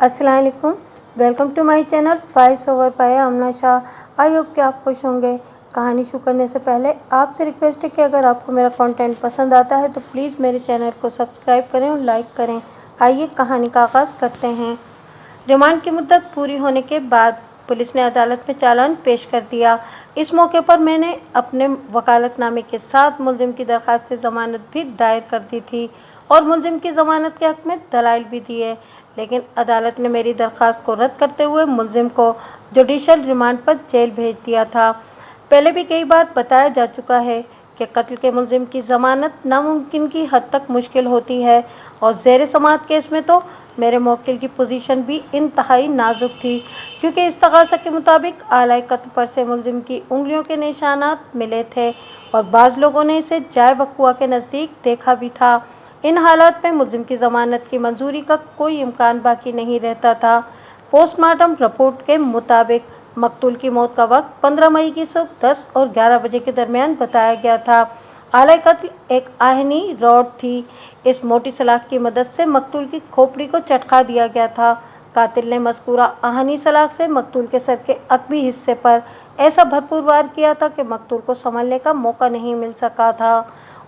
अस्सलाम वालेकुम। Welcome to my channel files over by Amna Shah. I hope कि आप खुश होंगे। कहानी शुरू करने से पहले आपसे रिक्वेस्ट है कि अगर आपको मेरा कंटेंट पसंद आता है तो प्लीज़ मेरे चैनल को सब्सक्राइब करें और लाइक करें। आइए कहानी का आगाज़ करते हैं। रिमांड की मुद्दत पूरी होने के बाद पुलिस ने अदालत में चालान पेश कर दिया। इस मौके पर मैंने अपने वकालतनामे के साथ मुलजिम की दरख्वास्त ज़मानत भी दायर कर दी थी और मुलजिम की ज़मानत के हक़ में दलाइल भी दिए, लेकिन अदालत ने मेरी दरख्वास्त को रद्द करते हुए मुलजिम को जुडिशल रिमांड पर जेल भेज दिया था। पहले भी कई बार बताया जा चुका है कि कत्ल के मुलजिम की ज़मानत नामुमकिन की हद तक मुश्किल होती है और ज़ेर समाअत केस में तो मेरे मौकिल की पोजीशन भी इंतहाई नाजुक थी, क्योंकि इस्तग़ासा के मुताबिक आला कत्ल पर से मुलजिम की उंगलियों के निशानात मिले थे और बाज़ लोगों ने इसे जाए वक़ुआ के नज़दीक देखा भी था। इन हालात में मुलजिम की ज़मानत की मंजूरी का कोई इम्कान बाकी नहीं रहता था। पोस्टमार्टम रिपोर्ट के मुताबिक मकतूल की मौत का वक्त 15 मई की सुबह 10 और 11 बजे के दरमियान बताया गया था। आला कत्ल एक आहनी रॉड थी। इस मोटी सलाख की मदद से मकतूल की खोपड़ी को चटका दिया गया था। कातिल ने मज़कूरा आहनी सलाख से मकतूल के सर के अकबी हिस्से पर ऐसा भरपूर वार किया था कि मकतूल को संभलने का मौका नहीं मिल सका था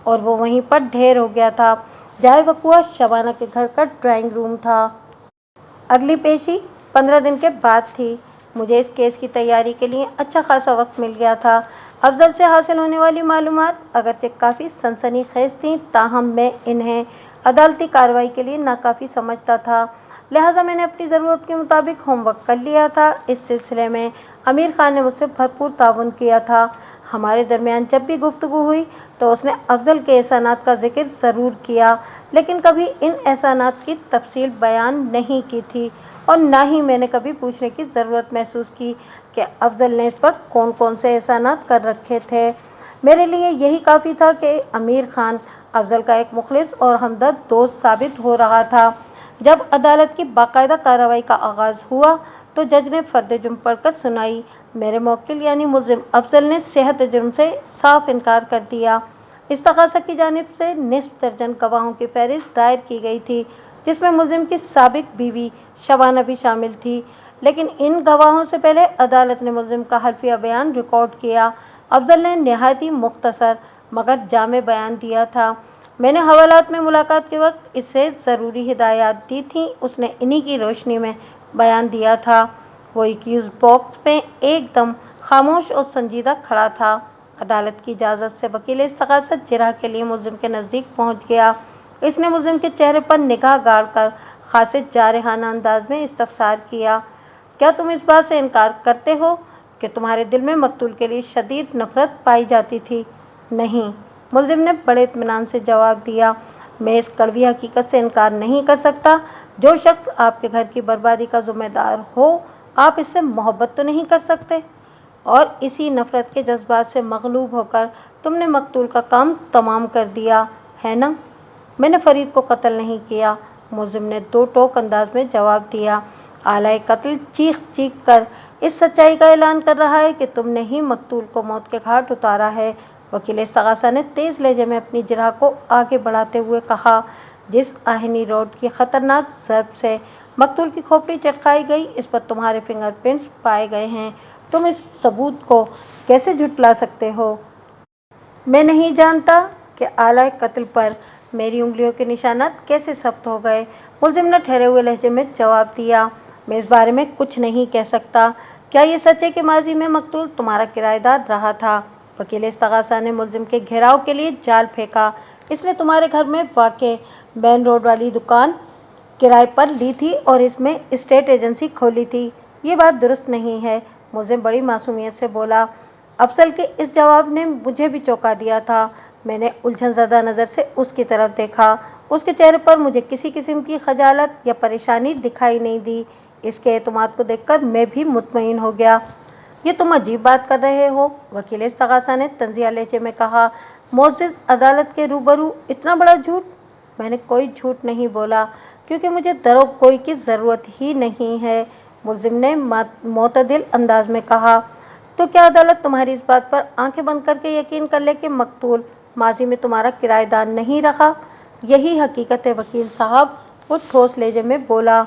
और वो वहीं पर ढेर हो गया था। जाए वक़ुआ शबाना के घर का ड्राइंग रूम था। अगली पेशी 15 दिन के बाद थी। मुझे इस केस की तैयारी के लिए अच्छा खासा वक्त मिल गया था। अफजल से हासिल होने वाली मालूमात अगरचे काफ़ी सनसनीखेज थीं, ताहम मैं इन्हें अदालती कार्रवाई के लिए नाकाफ़ी समझता था, लिहाजा मैंने अपनी ज़रूरत के मुताबिक होमवर्क कर लिया था। इस सिलसिले में अमीर खान ने मुझसे भरपूर ताउन किया था। हमारे दरमियान जब भी गुफ्तगू हुई तो उसने अफजल के एहसानात का जिक्र ज़रूर किया, लेकिन कभी इन एहसानात की तफसील बयान नहीं की थी और ना ही मैंने कभी पूछने की ज़रूरत महसूस की कि अफजल ने इस पर कौन कौन से एहसानात कर रखे थे। मेरे लिए यही काफ़ी था कि अमीर खान अफजल का एक मुखलिस और हमदर्द दोस्त साबित हो रहा था। जब अदालत की बाकायदा कार्रवाई का आगाज़ हुआ तो जज ने फ़र्द जुर्म पढ़कर सुनाई। मेरे मौकिल यानी मुलजिम अफजल ने सेहत जुर्म से साफ इनकार कर दिया। इस्तग़ासा की जानिब से निस्फ दर्जन गवाहों की फहरिस्त दायर की गई थी, जिसमें मुलजिम की साबिक बीवी शबाना भी शामिल थी, लेकिन इन गवाहों से पहले अदालत ने मुलजिम का हल्फिया बयान रिकॉर्ड किया। अफजल ने नहायत ही मुख्तसर मगर जामे बयान दिया था। मैंने हवालात में मुलाकात के वक्त इसे ज़रूरी हिदायत दी थी, उसने इन्हीं की रोशनी में बयान दिया था। वो एक्यूज़ बॉक्स में एकदम खामोश और संजीदा खड़ा था। अदालत की इजाज़त से वकील इस्तग़ासा जिरह के लिए मुलजिम के नज़दीक पहुँच गया। इसने मुलजिम के चेहरे पर निगाह गाड़ कर खासे जारहाना अंदाज में इस्तफसार किया, क्या तुम इस बात से इनकार करते हो कि तुम्हारे दिल में मकतूल के लिए शदीद नफरत पाई जाती थी? नहीं, मुलजिम ने बड़े इत्मीनान से जवाब दिया। मैं इस कड़वी हकीकत से इनकार नहीं कर सकता। जो शख्स आपके घर की बर्बादी का ज़िम्मेदार हो, आप इससे मोहब्बत तो नहीं कर सकते और इसी नफ़रत के जज्बात से मग़लूब होकर तुमने मकतूल का काम तमाम कर दिया है ना? मैंने फरीद को कत्ल नहीं किया, मुलजिम ने दो टोक अंदाज में जवाब दिया। आला कत्ल चीख चीख कर इस सच्चाई का ऐलान कर रहा है कि तुमने ही मकतूल को मौत के घाट उतारा है। वकील इस्तग़ासा ने तेज़ लहजे में अपनी जिरह को आगे बढ़ाते हुए कहा, जिस आहनी रोड की ख़तरनाक ज़रब से मकतूल की खोपड़ी चटकाई गई, इस पर तुम्हारे फिंगरप्रिंट्स पाए गए हैं। तुम इस सबूत को कैसे झुटला सकते हो? मैं नहीं जानता कि आला कत्ल पर मेरी उंगलियों के निशानात कैसे सब्त हो गए, मुलजिम ने ठहरे हुए लहजे में जवाब दिया। मैं इस बारे में कुछ नहीं कह सकता। क्या ये सच है कि माजी में मकतूल तुम्हारा किराएदार रहा था? वकील इस्तग़ासा ने मुलजिम के घेराव के लिए जाल फेंका। इसने तुम्हारे घर में वाक़े मेन रोड वाली दुकान किराए पर ली थी और इसमें स्टेट एजेंसी खोली थी। ये बात दुरुस्त नहीं है, मुलजिम बड़ी मासूमियत से बोला। अफजल के इस जवाब ने मुझे भी चौंका दिया था। मैंने उलझन ज़दा नज़र से उसकी तरफ देखा। उसके चेहरे पर मुझे किसी किस्म की खजालत या परेशानी दिखाई नहीं दी। इसके एतमाद को देखकर मैं भी मुतमईन हो गया। ये तुम अजीब बात कर रहे हो, वकील इस्तग़ासा ने तंज़िया लहजे में कहा। मोअज़्ज़िज़ अदालत के रूबरू इतना बड़ा झूठ? मैंने कोई झूठ नहीं बोला, क्योंकि मुझे दरोगोई की ज़रूरत ही नहीं है, मुलजिम ने मोतदिल अंदाज में कहा। तो क्या अदालत तुम्हारी इस बात पर आंखें बंद करके यकीन कर ले कि मकतूल माजी में तुम्हारा किराएदार नहीं रहा? यही हकीकत है वकील साहब, वो ठोस लहजे में बोला।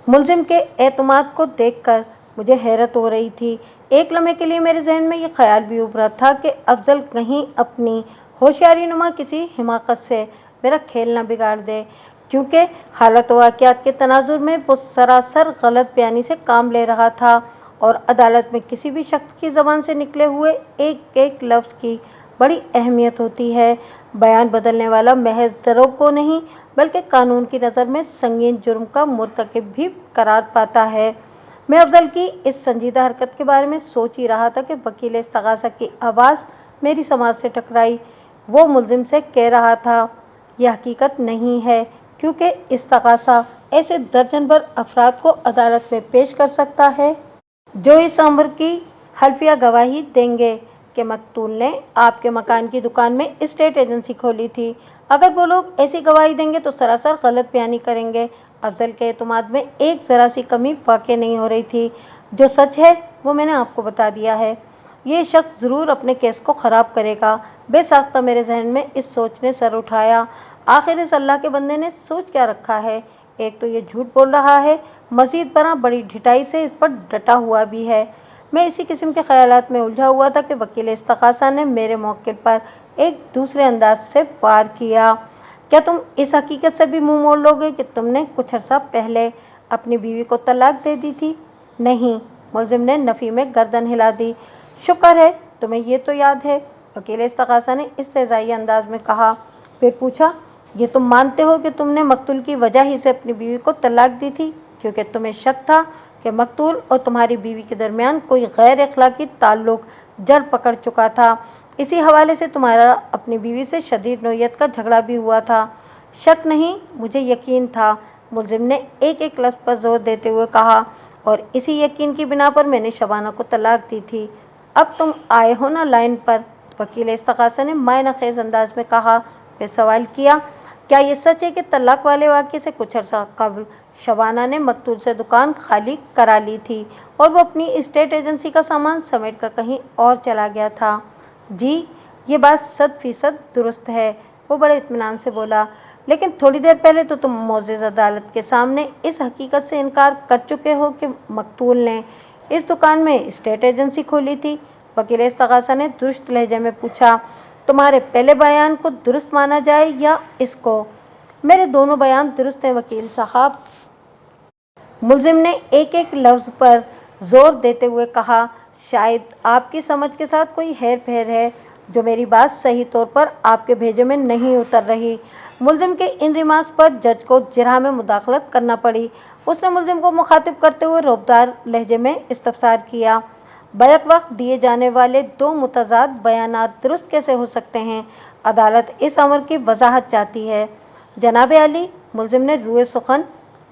मुलजिम के एतमाद को देखकर मुझे हैरत हो रही थी। एक लम्हे के लिए मेरे जहन में ये ख्याल भी उभरा था कि अफजल कहीं अपनी होशियारी नुमा किसी हिमाकत से मेरा खेल न बिगाड़ दे, क्योंकि हालत व वाक़ियात के तनाजुर में वो सरासर गलत बयानी से काम ले रहा था और अदालत में किसी भी शख्स की ज़बान से निकले हुए एक एक लफ्ज़ की बड़ी अहमियत होती है। बयान बदलने वाला महज दरों को नहीं बल्कि कानून की नज़र में संगीन जुर्म का मुर्तकिब भी करार पाता है। मैं अफजल की इस संजीदा हरकत के बारे में सोच ही रहा था कि वकील इस्तग़ासा की आवाज़ मेरी समाज से टकराई। वो मुलजिम से कह रहा था, यह हकीकत नहीं है, क्योंकि इस्तग़ासा ऐसे दर्जन भर अफराद को अदालत में पेश कर सकता है जो इस अमर की हल्फिया गवाही देंगे कि मकतूल ने आपके मकान की दुकान में स्टेट एजेंसी खोली थी। अगर वो लोग ऐसी गवाही देंगे तो सरासर गलत बयानी करेंगे। अफजल के एतमाद में एक ज़रा सी कमी वाक़ई नहीं हो रही थी। जो सच है वो मैंने आपको बता दिया है। ये शख्स ज़रूर अपने केस को ख़राब करेगा। बेसाख्ता मेरे जहन में इस सोच ने सर उठाया। आखिर इस अल्लाह के बंदे ने सोच क्या रखा है? एक तो ये झूठ बोल रहा है, मज़ीद बरा बड़ी ढिठाई से इस पर डटा हुआ भी है। मैं इसी किस्म के ख्यालात में उलझा हुआ था कि वकील इस्तग़ासा ने मेरे मौक़िफ़ पर एक दूसरे अंदाज से वार किया। क्या तुम इस हकीकत से भी मुंह मोड़ लोगे कि तुमने कुछ अर्सा पहले अपनी बीवी को तलाक दे दी थी? नहीं, मुलजिम ने नफ़ी में गर्दन हिला दी। शुक्र है तुम्हें ये तो याद है, वकील इस्तग़ासा ने इस्तेज़ाई अंदाज में कहा। फिर पूछा, ये तुम मानते हो कि तुमने मकतूल की वजह ही से अपनी बीवी को तलाक दी थी क्योंकि तुम्हें शक था कि मकतूल और तुम्हारी बीवी के दरमियान कोई गैर अखलाकी ताल्लुक जड़ पकड़ चुका था। इसी हवाले से तुम्हारा अपनी बीवी से शदीद नौयत का झगड़ा भी हुआ था। शक नहीं, मुझे यकीन था, मुलजिम ने एक एक लफ्ज़ पर जोर देते हुए कहा, और इसी यकीन की बिना पर मैंने शबाना को तलाक दी थी। अब तुम आए हो ना लाइन पर, वकील इस्तग़ासा ने मायनाखेज़ अंदाज में कहा। फिर सवाल किया, क्या ये सच है कि तलाक वाले वाक़ये से कुछ अर्सा कबल शबाना ने मकतूल से दुकान खाली करा ली थी और वो अपनी स्टेट एजेंसी का सामान समेट कर कहीं और चला गया था? जी, ये बात 100% दुरुस्त है, वो बड़े इत्मीनान से बोला। लेकिन थोड़ी देर पहले तो तुम मोअज़्ज़ज़ अदालत के सामने इस हकीकत से इनकार कर चुके हो कि मकतूल ने इस दुकान में स्टेट एजेंसी खोली थी। वकील इस्तग़ासा ने दुरुस्त लहजे में पूछा। तुम्हारे पहले बयान को दुरुस्त माना जाए या इसको? मेरे दोनों बयान दुरुस्त हैं वकील साहब, मुलजिम ने एक एक लफ्ज़ पर जोर देते हुए कहा। शायद आपकी समझ के साथ कोई हेर फेर है जो मेरी बात सही तौर पर आपके भेजे में नहीं उतर रही। मुलजिम के इन रिमार्क्स पर जज को जिरह में मुदाखलत करना पड़ी। उसने मुलजिम को मुखातिब करते हुए रौबदार लहजे में इस्तफसार किया। बैक वक्त दिए जाने वाले दो मुतज़ाद बयानात दुरुस्त कैसे हो सकते हैं? अदालत इस अमर की वजाहत चाहती है। जनाब आली, मुलजिम ने रुए सुखन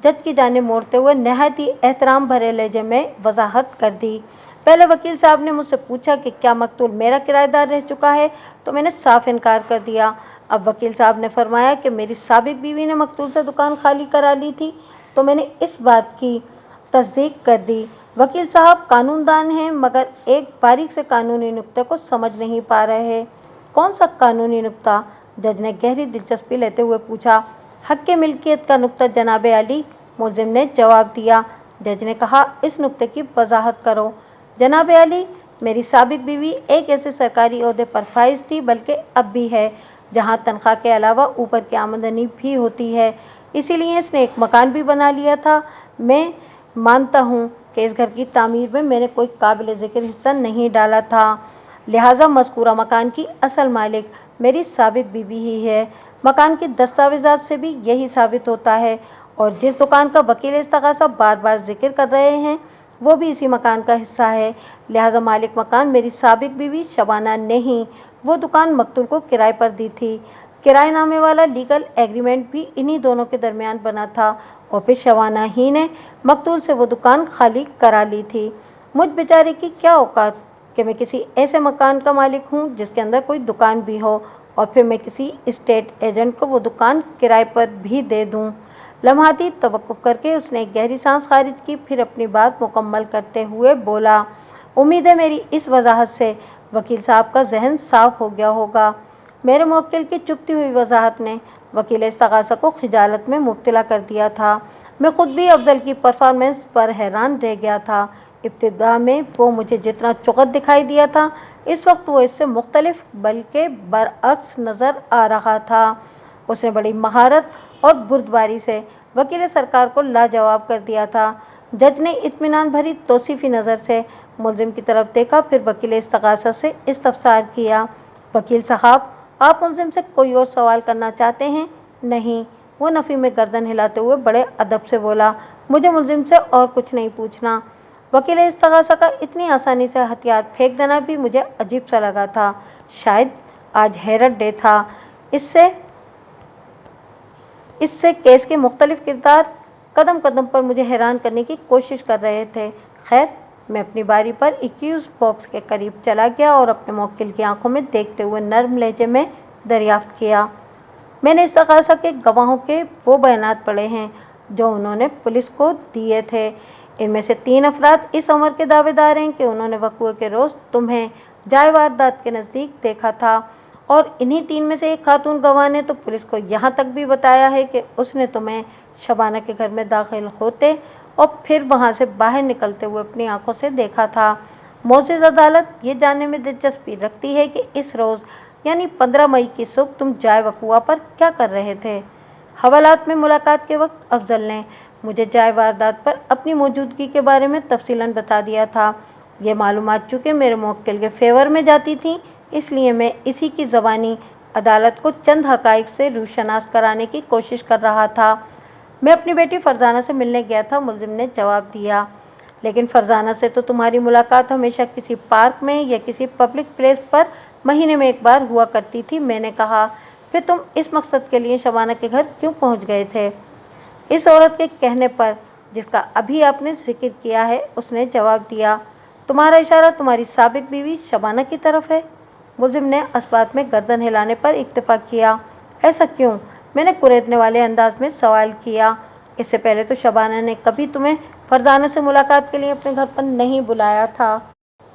जज की जानिब मोड़ते हुए नहायत ही एहतराम भरे लहजे में वजाहत कर दी। पहले वकील साहब ने मुझसे पूछा कि क्या मकतूल मेरा किराएदार रह चुका है, तो मैंने साफ इनकार कर दिया। अब वकील साहब ने फरमाया कि मेरी साबिक बीवी ने मकतूल से दुकान खाली करा ली थी, तो मैंने इस बात की तस्दीक कर दी। वकील साहब कानूनदान हैं मगर एक बारीक से कानूनी नुक्ते को समझ नहीं पा रहे। कौन सा कानूनी नुक्ता? जज ने गहरी दिलचस्पी लेते हुए पूछा। हक के मिल्कियत का नुक्ता जनाब आली, मुलजिम ने जवाब दिया। जज ने कहा, इस नुक्ते की वजाहत करो। जनाब आली, मेरी साबिक बीवी एक ऐसे सरकारी ओहदे पर फाइज थी, बल्कि अब भी है, जहां तनख्वाह के अलावा ऊपर की आमदनी भी होती है। इसीलिए इसने एक मकान भी बना लिया था। मैं मानता हूँ कि इस घर की तामीर में मैंने कोई काबिल ज़िक्र हिस्सा नहीं डाला था, लिहाजा मज़कूरा मकान की असल मालिक मेरी साबिक बीवी ही है। मकान की दस्तावेज़ात से भी यही साबित होता है, और जिस दुकान का वकील इस्तग़ासा बार बार जिक्र कर रहे हैं वो भी इसी मकान का हिस्सा है। लिहाजा मालिक मकान मेरी साबिक बीवी शबाना नहीं, वो दुकान मकतूल को किराए पर दी थी। किराएनामे वाला लीगल एग्रीमेंट भी इन्हीं दोनों के दरमियान बना था, और फिर शबाना ही ने मकतूल से वो दुकान खाली करा ली थी। मुझ बेचारे की क्या औकात कि मैं किसी ऐसे मकान का मालिक हूँ जिसके अंदर कोई दुकान भी हो, और फिर मैं किसी स्टेट एजेंट को वो दुकान किराए पर भी दे दूँ। लम्हाती तवक्कुफ करके उसने एक गहरी सांस खारिज की, फिर अपनी बात मुकम्मल करते हुए बोला। उम्मीद है मेरी इस वजाहत से वकील साहब का जहन साफ हो गया होगा। मेरे मुवक्किल की चुपती हुई वजाहत ने वकील इस्तग़ासा को खिजालत में मुब्तला कर दिया था। मैं खुद भी अफजल की परफॉर्मेंस पर हैरान रह गया था। इब्तिदा में वो मुझे जितना चौकस दिखाई दिया था, इस वक्त वो इससे मुख्तलिफ बल्कि बरअक्स नज़र आ रहा था। उसने बड़ी महारत और बुर्दबारी से वकील सरकार को लाजवाब कर दिया था। जज ने इत्मीनान भरी तौसीफी नज़र से मुलजिम की तरफ देखा, फिर वकील इस्तगासा से इस्तफसार किया, वकील साहब, आप मुलजिम से कोई और सवाल करना चाहते हैं? नहीं। वो नफ़ी में गर्दन हिलाते हुए बड़े अदब से बोला, मुझे मुलजिम से और कुछ नहीं पूछना। वकील इस्तगासा का इतनी आसानी से हथियार फेंक देना भी मुझे अजीब सा लगा था। शायद आज हैरत डे था। इससे केस के मुख्तलिफ किरदार कदम कदम पर मुझे हैरान करने की कोशिश कर रहे थे। खैर, मैं अपनी बारी पर एक्यूज बॉक्स के करीब चला गया और अपने मुवक्किल की आंखों में देखते हुए नर्म लहजे में दरियाफ्त किया, मैंने इस्तगासा के गवाहों के वो बयानात पढ़े हैं जो उन्होंने पुलिस को दिए थे। इनमें से 3 अफराद इस उम्र के दावेदार हैं कि उन्होंने वक़्वे के रोज़ तुम्हें जाए वारदात के नज़दीक देखा था, और इन्हीं 3 में से एक खातून गवाह ने तो पुलिस को यहाँ तक भी बताया है कि उसने तुम्हें शबाना के घर में दाखिल होते और फिर वहाँ से बाहर निकलते हुए अपनी आंखों से देखा था। मोअज़्ज़िज़ अदालत ये जानने में दिलचस्पी रखती है कि इस रोज़ यानी 15 मई की सुबह तुम जाए वक़्वा पर क्या कर रहे थे? हवालात में मुलाकात के वक्त अफजल ने मुझे जाए वारदात पर अपनी मौजूदगी के बारे में तफसीलन बता दिया था। ये मालूमात चूँकि मेरे मुवक्किल के फेवर में जाती थीं, इसलिए मैं इसी की ज़बानी अदालत को चंद हक़ाइक़ से रूशनास कराने की कोशिश कर रहा था। मैं अपनी बेटी फरजाना से मिलने गया था, मुलजिम ने जवाब दिया। लेकिन फरजाना से तो तुम्हारी मुलाकात हमेशा किसी पार्क में या किसी पब्लिक प्लेस पर महीने में एक बार हुआ करती थी, मैंने कहा। फिर तुम इस मकसद के लिए शबाना के घर क्यों पहुंच गए थे? इस औरत के कहने पर, जिसका अभी आपने जिक्र किया है, उसने जवाब दिया, तुम्हारा इशारा तुम्हारी साबिक बीवी शबाना की तरफ है। मुलजिम ने इस्बात में गर्दन हिलाने पर इक्तफा किया। ऐसा क्यों? मैंने कुरेदने वाले अंदाज में सवाल किया। इससे पहले तो शबाना ने कभी तुम्हें फरजाना से मुलाकात के लिए अपने घर पर नहीं बुलाया था।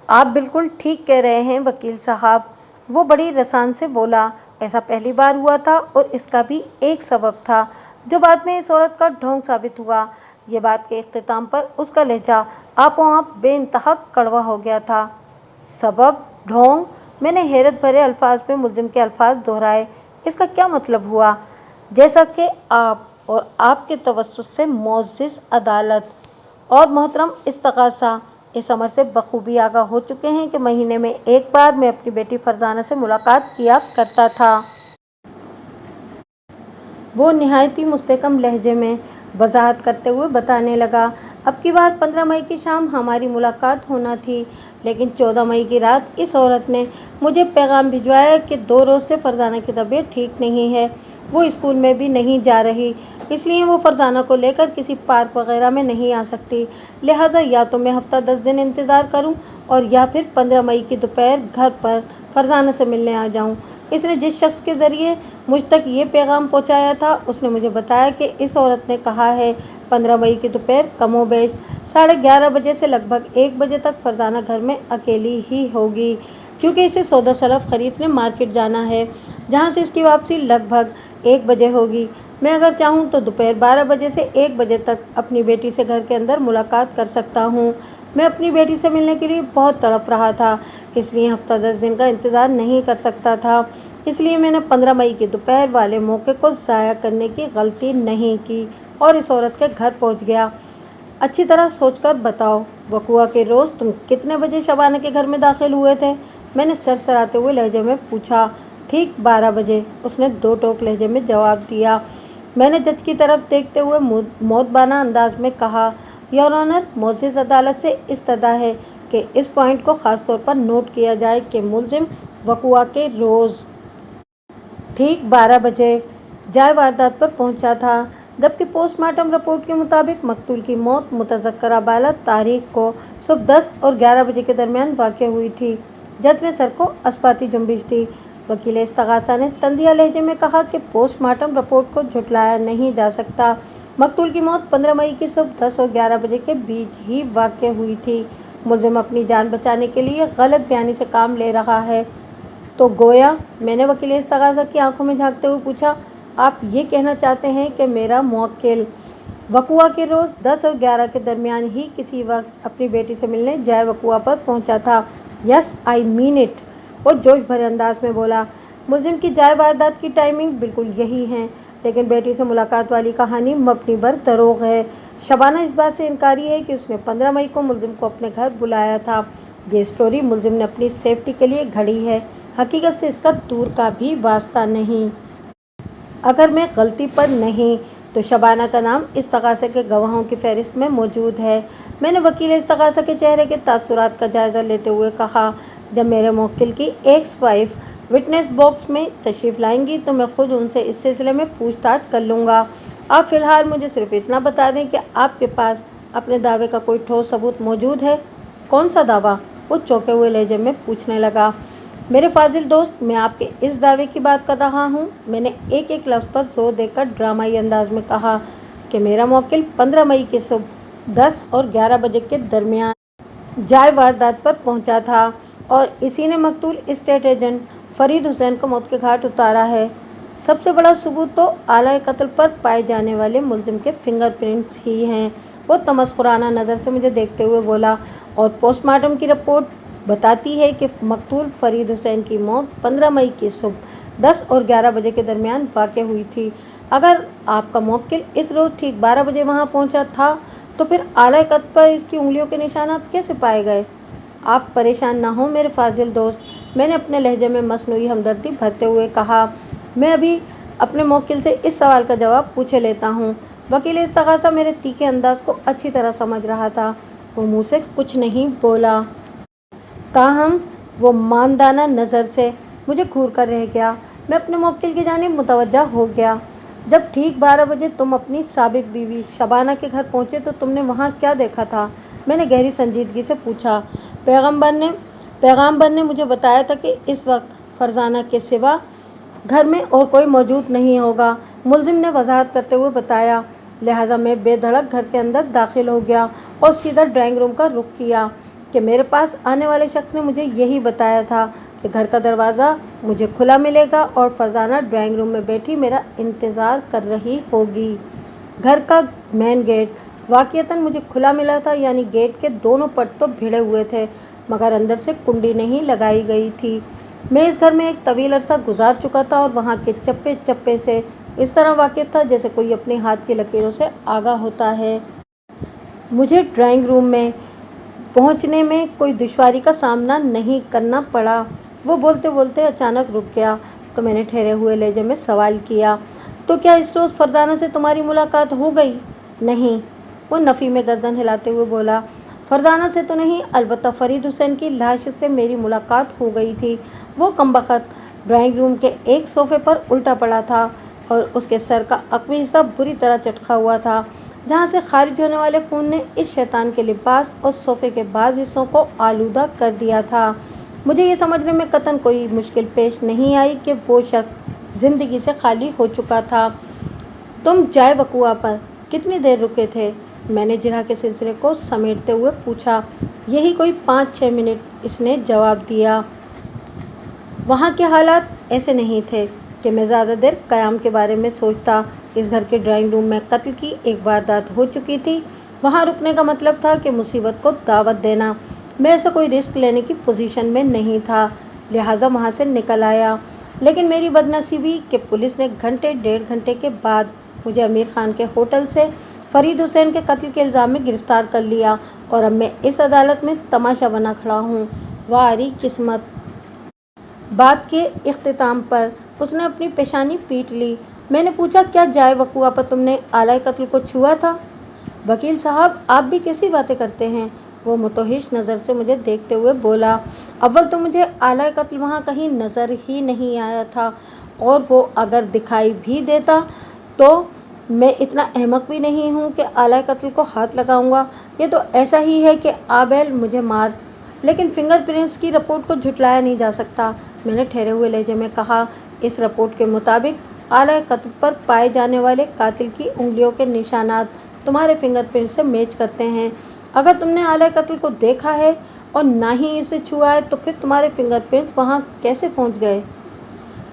आप बिल्कुल ठीक कह रहे हैं वकील साहब, वो बड़ी रसान से बोला। ऐसा पहली बार हुआ था और इसका भी एक सबब था जो बाद में इस औरत का ढोंग साबित हुआ। ये बात के इख्तिताम पर उसका लहजा आपो आप बेइंतहा कड़वा हो गया था। सबब? ढोंग? मैंने हैरत भरे अल्फाज में मुलजिम के अल्फाज दोहराए। इसका क्या मतलब हुआ? जैसा कि आप और आपके तवस्सुस से मुअज़्ज़िज़ अदालत और मोहतरम इस्तगासा इस अमर से बखूबी आगाह हो चुके हैं कि महीने में एक बार मैं अपनी बेटी फरजाना से मुलाकात किया करता था। वो निहायती मुस्तहकम लहजे में वजाहत करते हुए बताने लगा, अब की बार 15 मई की शाम हमारी मुलाकात होना थी, लेकिन 14 मई की रात इस औरत ने मुझे पैगाम भिजवाया कि 2 रोज़ से फरजाना की तबीयत ठीक नहीं है, वो स्कूल में भी नहीं जा रही, इसलिए वो फरजाना को लेकर किसी पार्क वगैरह में नहीं आ सकती। लिहाजा या तो मैं हफ्ता 10 दिन इंतज़ार करूं और या फिर 15 मई की दोपहर घर पर फरजाना से मिलने आ जाऊं। इसने जिस शख्स के ज़रिए मुझ तक ये पैगाम पहुंचाया था, उसने मुझे बताया कि इस औरत ने कहा है 15 मई की दोपहर कमोबेश 11:30 बजे से लगभग 1 बजे तक फरजाना घर में अकेली ही होगी, क्योंकि इसे सौदा सलफ खरीदने मार्केट जाना है, जहाँ से इसकी वापसी लगभग 1 बजे होगी। मैं अगर चाहूँ तो दोपहर 12 बजे से 1 बजे तक अपनी बेटी से घर के अंदर मुलाकात कर सकता हूँ। मैं अपनी बेटी से मिलने के लिए बहुत तड़प रहा था, इसलिए हफ्ता 10 दिन का इंतज़ार नहीं कर सकता था। इसलिए मैंने 15 मई के दोपहर वाले मौके को ज़ाया करने की गलती नहीं की और इस औरत के घर पहुँच गया। अच्छी तरह सोचकर बताओ, वक़्वा के रोज़ तुम कितने बजे शबाना के घर में दाखिल हुए थे? मैंने सरसराते हुए लहजे में पूछा। ठीक 12 बजे, उसने 2 टोक लहजे में जवाब दिया। मैंने जज की तरफ देखते हुए मौतबाना अंदाज में कहा, योर ऑनर, मुअज़्ज़िज़ अदालत से इस्तदा है कि इस पॉइंट को ख़ास तौर पर नोट किया जाए कि मुलजिम वक़्वा के रोज़ ठीक 12 बजे जाए वारदात पर पहुंचा था, जबकि पोस्टमार्टम रिपोर्ट के मुताबिक मकतूल की मौत मुतज़क्करा बाला तारीख को सुबह 10 और 11 बजे के दरमियान वाक़या हुई थी। जज ने सर को अस्पाती जुम्बिश दी। वकील इस्तगासा ने तंज़िया लहजे में कहा कि पोस्टमार्टम रिपोर्ट को झुटलाया नहीं जा सकता। मकतूल की मौत 15 मई की सुबह 10 और 11 बजे के बीच ही वाक़या हुई थी। मुलजिम अपनी जान बचाने के लिए गलत बयानी से काम ले रहा है। तो गोया, मैंने वकील इस्तगासा की आंखों में झांकते हुए पूछा, आप ये कहना चाहते हैं कि मेरा मुवक्किल वकुआ के रोज 10 और 11 के दरमियान ही किसी वक्त अपनी बेटी से मिलने जाए वकुआ पर पहुंचा था। यस आई मीन इट, वो जोश भरे अंदाज में बोला। मुलजिम की जाए वारदात की टाइमिंग बिल्कुल यही है, लेकिन बेटी से मुलाकात वाली कहानी मबनी बर दरोग है। शबाना इस बात से इनकारी है कि उसने 15 मई को मुलजिम को अपने घर बुलाया था। ये स्टोरी मुलजिम ने अपनी सेफ्टी के लिए घड़ी है, हकीकत से इसका दूर का भी वास्ता नहीं। अगर मैं गलती पर नहीं तो शबाना का नाम इस तकाज़े के गवाहों की फहरिस्त में मौजूद है। मैंने वकील इस तकाज़े के चेहरे के तासुरात का जायज़ा लेते हुए कहा, जब मेरे मुवक्किल की एक्स वाइफ विटनेस बॉक्स में तशरीफ़ लाएंगी तो मैं खुद उनसे इस सिलसिले में पूछताछ कर लूँगा। आप फ़िलहाल मुझे सिर्फ इतना बता दें कि आपके पास अपने दावे का कोई ठोस सबूत मौजूद है। कौन सा दावा? वो चौंके हुए लहजे में पूछने लगा। मेरे फाजिल दोस्त, मैं आपके इस दावे की बात कर रहा हूँ। मैंने एक एक लफ्ज़ पर जोर देकर ड्रामाई अंदाज में कहा कि मेरा मुवक्किल 15 मई की सुबह 10 और 11 बजे के दरमियान जाए वारदात पर पहुँचा था और इसी ने मकतूल स्टेट एजेंट फरीद हुसैन को मौत के घाट उतारा है। सबसे बड़ा सबूत तो आला कत्ल पर पाए जाने वाले मुलजिम के फिंगरप्रिंट्स ही हैं। वो तमस्खुराना नज़र से मुझे देखते हुए बोला, और पोस्टमार्टम की रिपोर्ट बताती है कि मकतूल फरीद हुसैन की मौत 15 मई की सुबह 10 और 11 बजे के दरमियान वाक़ हुई थी। अगर आपका मुवक्किल इस रोज़ ठीक 12 बजे वहाँ पहुँचा था तो फिर आला कत्ल पर इसकी उंगलियों के निशानात कैसे पाए गए? आप परेशान ना हो मेरे फाजिल दोस्त, मैंने अपने लहजे में मसनूई हमदर्दी भरते हुए कहा। मैं अभी अपने मुवक्किल से इस सवाल का जवाब पूछे लेता हूँ। वकील इस्तग़ासा मेरे तीखे अंदाज को अच्छी तरह समझ रहा था। वो मुँह से कुछ नहीं बोला, ताहम वो मानदाना नज़र से मुझे घूर कर रह गया। मैं अपने मुवक्किल की जानिब मुतवज्जा हो गया। जब ठीक 12 बजे तुम अपनी साबिक बीवी शबाना के घर पहुँचे तो तुमने वहाँ क्या देखा था? मैंने गहरी संजीदगी से पूछा। पैगम्बर ने मुझे बताया था कि इस वक्त फरजाना के सिवा घर में और कोई मौजूद नहीं होगा, मुलजिम ने वजाहत करते हुए बताया। लिहाजा मैं बेधड़क घर के अंदर दाखिल हो गया और सीधा ड्राइंग रूम का रुख किया कि मेरे पास आने वाले शख्स ने मुझे यही बताया था कि घर का दरवाज़ा मुझे खुला मिलेगा और फरजाना ड्राइंग रूम में बैठी मेरा इंतज़ार कर रही होगी। घर का मेन गेट वाक़ियतन मुझे खुला मिला था, यानी गेट के दोनों पट तो भिड़े हुए थे मगर अंदर से कुंडी नहीं लगाई गई थी। मैं इस घर में एक तवील अरसा गुजार चुका था और वहाँ के चप्पे चप्पे से इस तरह वाकिफ था जैसे कोई अपने हाथ की लकीरों से आगाह होता है। मुझे ड्राइंग रूम में पहुँचने में कोई दुश्वारी का सामना नहीं करना पड़ा। वो बोलते बोलते अचानक रुक गया तो मैंने ठहरे हुए लहजे में सवाल किया, तो क्या इस रोज़ फरजाना से तुम्हारी मुलाकात हो गई? नहीं, वो नफ़ी में गर्दन हिलाते हुए बोला। फरजाना से तो नहीं, अलबत्ता फरीद हुसैन की लाश से मेरी मुलाकात हो गई थी। वो कमबख्त ड्राइंग रूम के एक सोफ़े पर उल्टा पड़ा था और उसके सर का अकवी हिस्सा बुरी तरह चटका हुआ था, जहाँ से खारिज होने वाले खून ने इस शैतान के लिबास और सोफ़े के बाज़ हिस्सों को आलूदा कर दिया था। मुझे ये समझने में कतन कोई मुश्किल पेश नहीं आई कि वो शख्स ज़िंदगी से खाली हो चुका था। तुम जाए वकुआ पर कितनी देर रुके थे? मैंने जिरह के सिलसिले को समेटते हुए पूछा। यही कोई 5-6 मिनट, इसने जवाब दिया। वहाँ के हालात ऐसे नहीं थे कि मैं ज़्यादा देर क़याम के बारे में सोचता। इस घर के ड्राइंग रूम में कत्ल की एक वारदात हो चुकी थी। वहाँ रुकने का मतलब था कि मुसीबत को दावत देना। मैं ऐसा कोई रिस्क लेने की पोजीशन में नहीं था, लिहाजा वहाँ से निकल आया। लेकिन मेरी बदनसीबी कि पुलिस ने घंटे 1.5 घंटे के बाद मुझे अमीर खान के होटल से फरीद हुसैन के कत्ल के इल्ज़ाम में गिरफ़्तार कर लिया और अब मैं इस अदालत में तमाशा बना खड़ा हूँ। वारी किस्मत। बात के इख्तिताम पर उसने अपनी पेशानी पीट ली। मैंने पूछा, क्या जाए वकुआ पर तुमने आला कत्ल को छुआ था? वकील साहब, आप भी कैसी बातें करते हैं? वो मुतहिश नज़र से मुझे देखते हुए बोला। अव्वल तो मुझे आला कत्ल वहाँ कहीं नज़र ही नहीं आया था, और वो अगर दिखाई भी देता तो मैं इतना अहमक भी नहीं हूँ कि आला कत्ल को हाथ लगाऊंगा। ये तो ऐसा ही है कि आबेल मुझे मार, लेकिन फिंगरप्रिंट्स की रिपोर्ट को झुटलाया नहीं जा सकता। मैंने ठहरे हुए लहजे में कहा। इस रिपोर्ट के मुताबिक आला कत्ल पर पाए जाने वाले कातिल की उंगलियों के निशानात तुम्हारे फिंगरप्रिंट से मैच करते हैं। अगर तुमने आला कत्ल को देखा है और ना ही इसे छुआ है तो फिर तुम्हारे फिंगरप्रिंट्स वहाँ कैसे पहुँच गए?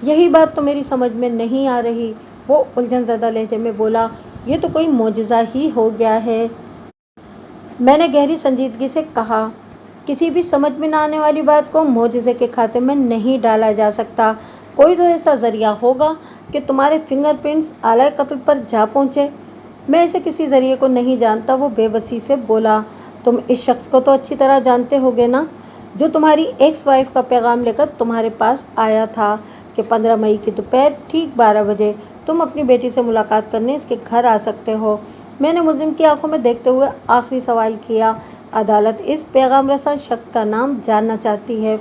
यही बात तो मेरी समझ में नहीं आ रही, वो उलझन ज़दा लहजे में बोला। ये तो कोई मौजज़ा ही हो गया है। मैंने गहरी संजीदगी से कहा, किसी भी समझ में न आने वाली बात को मौजज़े के खाते में नहीं डाला जा सकता। कोई तो ऐसा जरिया होगा कि तुम्हारे फिंगरप्रिंट्स आला कत्ल पर जा पहुंचे। मैं ऐसे किसी जरिए को नहीं जानता, वो बेबसी से बोला। तुम इस शख्स को तो अच्छी तरह जानते होगे ना, जो तुम्हारी एक्स वाइफ का पैगाम लेकर तुम्हारे पास आया था कि 15 मई की दोपहर ठीक 12 बजे तुम अपनी बेटी से मुलाकात करने इसके घर आ सकते हो। मैंने मुलजिम की आंखों में देखते हुए आखिरी सवाल किया। अदालत इस पैगाम रसा शख्स का नाम जानना चाहती है।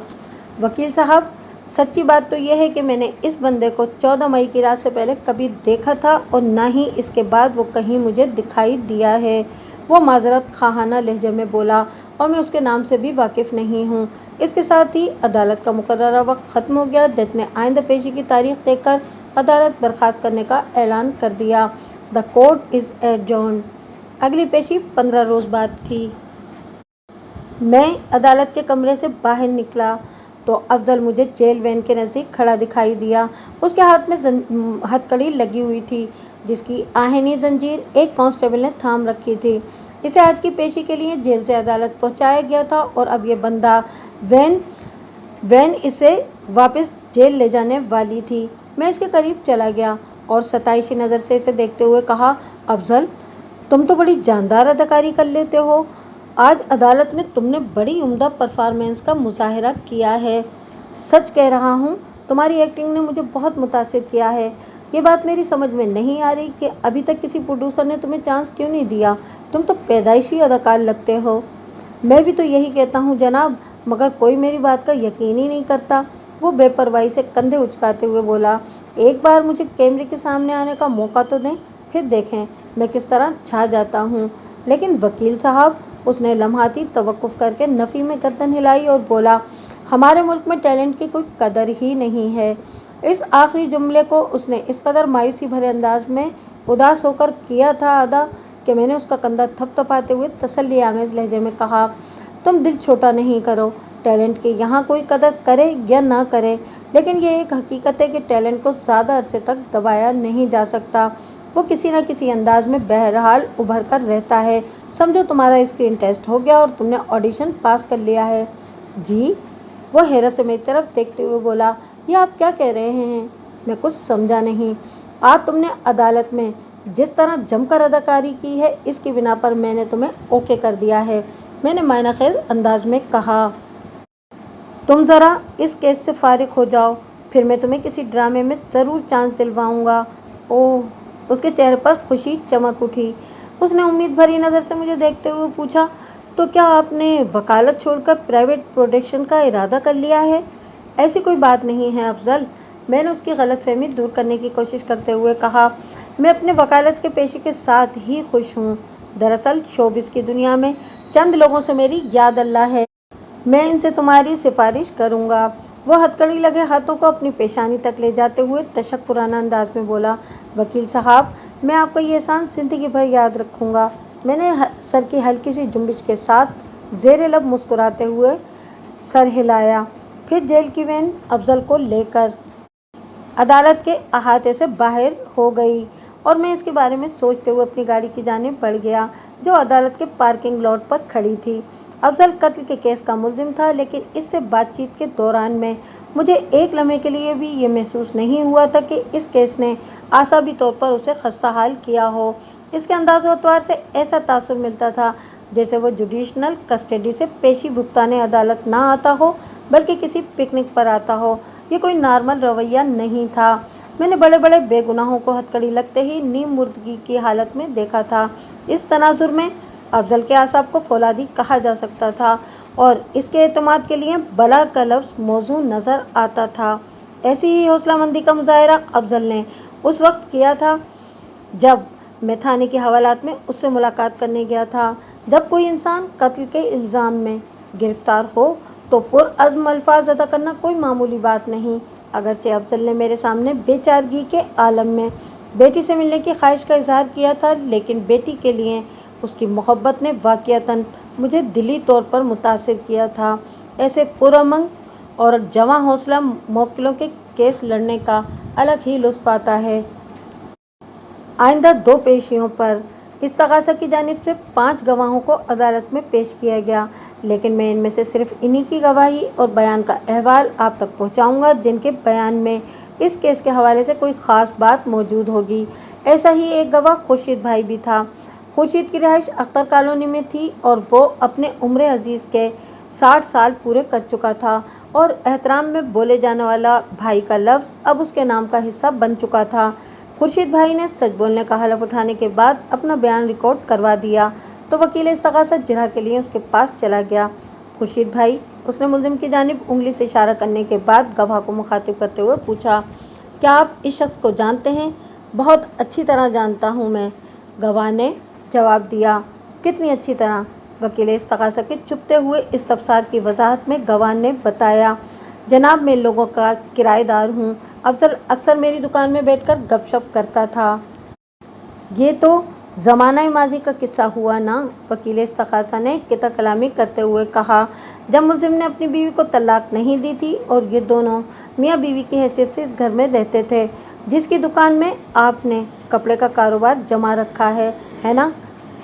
वकील साहब, सच्ची बात तो यह है कि मैंने इस बंदे को 14 मई की रात से पहले कभी देखा था और ना ही इसके बाद वो कहीं मुझे दिखाई दिया है। वो माजरत खाहाना लहजे में बोला, और मैं उसके नाम से भी वाकिफ नहीं हूँ। इसके साथ ही अदालत का मुकर्ररा वक्त ख़त्म हो गया। जज ने आइंदा पेशी की तारीख देकर अदालत बर्खास्त करने का ऐलान कर दिया। The court is adjourned. अगली पेशी 15 रोज़ बाद थी। मैं अदालत के कमरे से बाहर निकला तो अफजल मुझे जेल वैन के नज़दीक खड़ा दिखाई दिया। उसके हाथ में हथकड़ी लगी हुई थी, जिसकी आहनी जंजीर एक कांस्टेबल ने थाम रखी थी। इसे आज की पेशी के लिए जेल से अदालत पहुंचाया गया था और अब ये बंदा वैन इसे वापस जेल ले जाने वाली थी। मैं इसके करीब चला गया और सताइशी नज़र से इसे देखते हुए कहा, अफजल, तुम तो बड़ी जानदार अदाकारी कर लेते हो। आज अदालत में तुमने बड़ी उम्दा परफॉर्मेंस का मुजाहरा किया है। सच कह रहा हूँ, तुम्हारी एक्टिंग ने मुझे बहुत मुतासिर किया है। ये बात मेरी समझ में नहीं आ रही कि अभी तक किसी प्रोड्यूसर ने तुम्हें चांस क्यों नहीं दिया। तुम तो पैदाइशी अदाकार लगते हो। मैं भी तो यही कहता हूँ जनाब, मगर कोई मेरी बात का यकीन ही नहीं करता। वो बेपरवाही से कंधे उचकाते हुए बोला, एक बार मुझे कैमरे के सामने आने का मौका तो दें, फिर देखें मैं किस तरह छा जाता हूँ। लेकिन वकील साहब, उसने लम्हाती तवक्कुफ करके नफ़ी में गर्दन हिलाई और बोला, हमारे मुल्क में टैलेंट की कोई कदर ही नहीं है। इस आखिरी जुमले को उसने इस कदर मायूसी भरे अंदाज में उदास होकर किया था अदा कि मैंने उसका कंधा थपथपाते हुए तसल्ली आमेज लहजे में कहा, तुम दिल छोटा नहीं करो। टैलेंट की यहाँ कोई कदर करे या ना करे, लेकिन ये एक हकीकत है कि टैलेंट को ज़्यादा अरसे तक दबाया नहीं जा सकता। वो किसी न किसी अंदाज में बहरहाल उभर कर रहता है। समझो तुम्हारा स्क्रीन टेस्ट हो गया और तुमने ऑडिशन पास कर लिया है। जी? वो हैरत से मेरी तरफ देखते हुए बोला, ये आप क्या कह रहे हैं? मैं कुछ समझा नहीं। आज तुमने अदालत में जिस तरह जमकर अदाकारी की है, इसकी बिना पर मैंने तुम्हें ओके कर दिया है। मैंने मायनाखेज अंदाज में कहा, तुम ज़रा इस केस से फारिग हो जाओ, फिर मैं तुम्हें किसी ड्रामे में ज़रूर चांस दिलवाऊंगा। ओह, उसके चेहरे पर खुशी चमक उठी। उसने उम्मीद भरी नज़र से मुझे देखते हुए पूछा, तो क्या आपने वकालत छोड़कर प्राइवेट प्रोडक्शन का इरादा कर लिया है? ऐसी कोई बात नहीं है अफजल। मैंने उसकी गलतफहमी दूर करने की कोशिश करते हुए कहा, मैं अपने वकालत के पेशे के साथ ही खुश हूँ। दरअसल शोबिस की दुनिया में चंद लोगों से मेरी याद अल्लाह है। मैं इनसे तुम्हारी सिफारिश करूँगा। वो हथकड़ी लगे हाथों को अपनी पेशानी तक ले जाते हुए तशक्कुराना अंदाज में बोला, वकील साहब, मैं आपका ये एहसान जिंदगी भर याद रखूँगा। मैंने सर की हल्की सी जुम्बिश के साथ ज़ेरे लब मुस्कुराते हुए सर हिलाया। फिर जेल की वैन अफजल को लेकर अदालत के अहाते से बाहर हो गई और मैं इसके बारे में सोचते हुए अपनी गाड़ी की जानिब बढ़ गया, जो अदालत के पार्किंग लॉट पर खड़ी थी। अफजल कत्ल के केस का मुलजिम था, लेकिन इससे बातचीत के दौरान में मुझे एक लम्हे के लिए भी ये महसूस नहीं हुआ था कि इस केस ने आसाबी तौर पर उसे खस्ता हाल किया हो। इसके अंदाज़ अतवार से ऐसा तासुर मिलता था जैसे वो जुडिशनल कस्टडी से पेशी भुगताने अदालत ना आता हो, बल्कि किसी पिकनिक पर आता हो। ये कोई नॉर्मल रवैया नहीं था। मैंने बड़े बड़े बेगुनाहों को हथकड़ी लगते ही नीम मुर्दगी की हालत में देखा था। इस तनाजुर में अफजल के आसाब को फौलादी कहा जा सकता था और इसके एतमाद के लिए बला का लफ्ज़ मौजू नज़र आता था। ऐसी ही हौसलामंदी का मुजाहरा अफजल ने उस वक्त किया था जब मैं थाने के हवालात में उससे मुलाकात करने गया था। जब कोई इंसान कत्ल के इल्ज़ाम में गिरफ्तार हो तो पुरअज़्म अल्फाज अदा करना कोई मामूली बात नहीं। अगरचे अफजल ने मेरे सामने बेचारगी के आलम में बेटी से मिलने की ख्वाहिश का इजहार किया था, लेकिन बेटी के लिए उसकी मोहब्बत ने वाक़ियतन मुझे दिली तौर पर मुतासिर किया था। ऐसे पुरअमन और जवां हौसला मौक्किलों के केस लड़ने का अलग ही लुत्फ़ आता है। आइंदा 2 पेशियों पर इस्तग़ासा की जानिब से 5 गवाहों को अदालत में पेश किया गया, लेकिन मैं इनमें से सिर्फ इन्हीं की गवाही और बयान का अहवाल आप तक पहुंचाऊंगा जिनके बयान में इस केस के हवाले से कोई ख़ास बात मौजूद होगी। ऐसा ही एक गवाह खुर्शीद भाई भी था। खुर्शीद की रिहाइश अख्तर कॉलोनी में थी और वो अपने उम्र अजीज़ के 60 साल पूरे कर चुका था और एहतराम में बोले जाने वाला भाई का लफ्ज़ अब उसके नाम का हिस्सा बन चुका था। खुर्शीद भाई ने सच बोलने का हलफ उठाने के बाद अपना बयान रिकॉर्ड करवा दिया तो वकील इस्तग़ासा जिरह के लिए उसके पास चला गया। खुर्शीद भाई, उसने मुल्ज़िम की जानिब उंगली से इशारा करने के बाद गवाह को मुखातिब करते हुए पूछा, क्या आप इस शख्स को जानते हैं? बहुत अच्छी तरह जानता हूँ मैं, गवाह ने जवाब दिया। कितनी अच्छी तरह? वकील इस्तग़ासा के चुपते हुए इस्तफसार की वजाहत में गवाह ने बताया, जनाब मैं लोगों का किराएदार हूँ। अफजल अक्सर मेरी दुकान में बैठकर गपशप करता था। ये तो ज़माना माजी का किस्सा हुआ ना, वकील इस्तग़ासा ने किता कलामी करते हुए कहा, जब मुल्ज़िम ने अपनी बीवी को तलाक नहीं दी थी और ये दोनों मियाँ बीवी की हैसियत से इस घर में रहते थे जिसकी दुकान में आपने कपड़े का कारोबार जमा रखा है ना?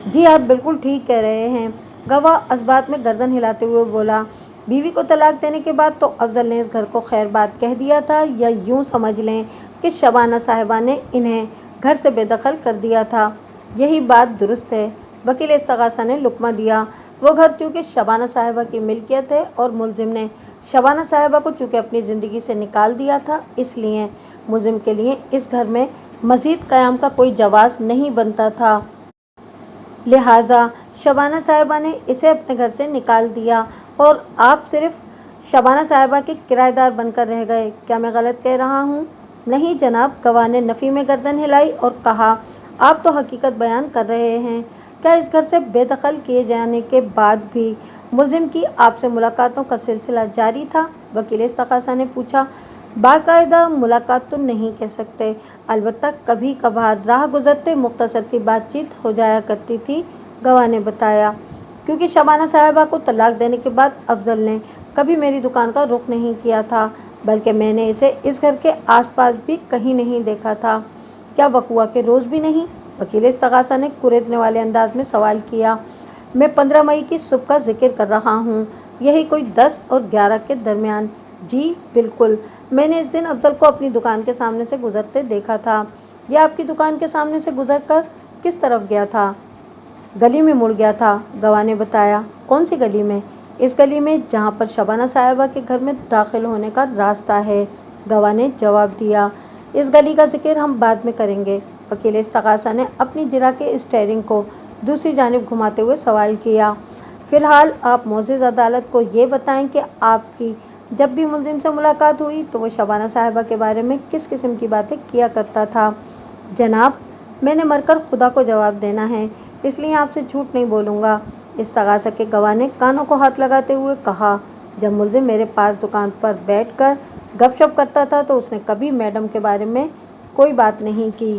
जी आप बिल्कुल ठीक कह रहे हैं, गवाह इस बात में गर्दन हिलाते हुए बोला। बीवी को तलाक देने के बाद तो अफजल ने इस घर को खैर बात कह दिया था, या यूं समझ लें कि शबाना साहिबा ने इन्हें घर से बेदखल कर दिया था। यही बात दुरुस्त है, वकील इस्तग़ासा ने लुकमा दिया। वो घर चूँकि शबाना साहिबा की मिल्कियत है और मुल्ज़िम ने शबाना साहिबा को चूँकि अपनी ज़िंदगी से निकाल दिया था, इसलिए मुल्ज़िम के लिए इस घर में मज़ीद क़याम का कोई जवाज़ नहीं बनता था। लिहाजा शबाना साहिबा ने इसे अपने घर से निकाल दिया और आप सिर्फ शबाना साहिबा के किराएदार बनकर रह गए। क्या मैं गलत कह रहा हूँ? नहीं जनाब, गवाह ने नफ़ी में गर्दन हिलाई और कहा, आप तो हकीकत बयान कर रहे हैं। क्या इस घर से बेदखल किए जाने के बाद भी मुल्ज़िम की आपसे मुलाकातों का सिलसिला जारी था? वकील इस्तग़ासा ने पूछा। बाकायदा मुलाकात तो नहीं कह सकते, अलबत्ता कभी कभार राह गुज़रते मुख्तसर सी बातचीत हो जाया करती थी, गवाह ने बताया। क्योंकि शबाना साहिबा को तलाक देने के बाद अफजल ने कभी मेरी दुकान का रुख नहीं किया था, बल्कि मैंने इसे इस घर के आसपास भी कहीं नहीं देखा था। क्या वक़ुआ के रोज़ भी नहीं? वकील इस्तग़ासा ने कुरेदने वाले अंदाज में सवाल किया। मैं 15 मई की सुबह का जिक्र कर रहा हूँ, यही कोई 10 और 11 के दरमियान। जी बिल्कुल, मैंने इस दिन अफजल को अपनी दुकान के सामने से गुजरते देखा था। यह आपकी दुकान के सामने से गुजर कर किस तरफ गया था? गली में मुड़ गया था, गवाह ने बताया। कौन सी गली में? इस गली में जहाँ पर शबाना साहिबा के घर में दाखिल होने का रास्ता है, गवाह ने जवाब दिया। इस गली का जिक्र हम बाद में करेंगे। वकील इस्तग़ासा ने अपनी जिरा के स्टीयरिंग को दूसरी जानिब घुमाते हुए सवाल किया। फ़िलहाल आप मोअज़्ज़िज़ अदालत को ये बताएं कि आपकी जब भी मुल्ज़िम से मुलाकात हुई तो वो शबाना साहिबा के बारे में किस किस्म की बातें किया करता था? जनाब, मैंने मरकर खुदा को जवाब देना है, इसलिए आपसे झूठ नहीं बोलूँगा, इस्तग़ासा के गवाह ने कानों को हाथ लगाते हुए कहा। जब मुल्ज़िम मेरे पास दुकान पर बैठकर गपशप करता था तो उसने कभी मैडम के बारे में कोई बात नहीं की।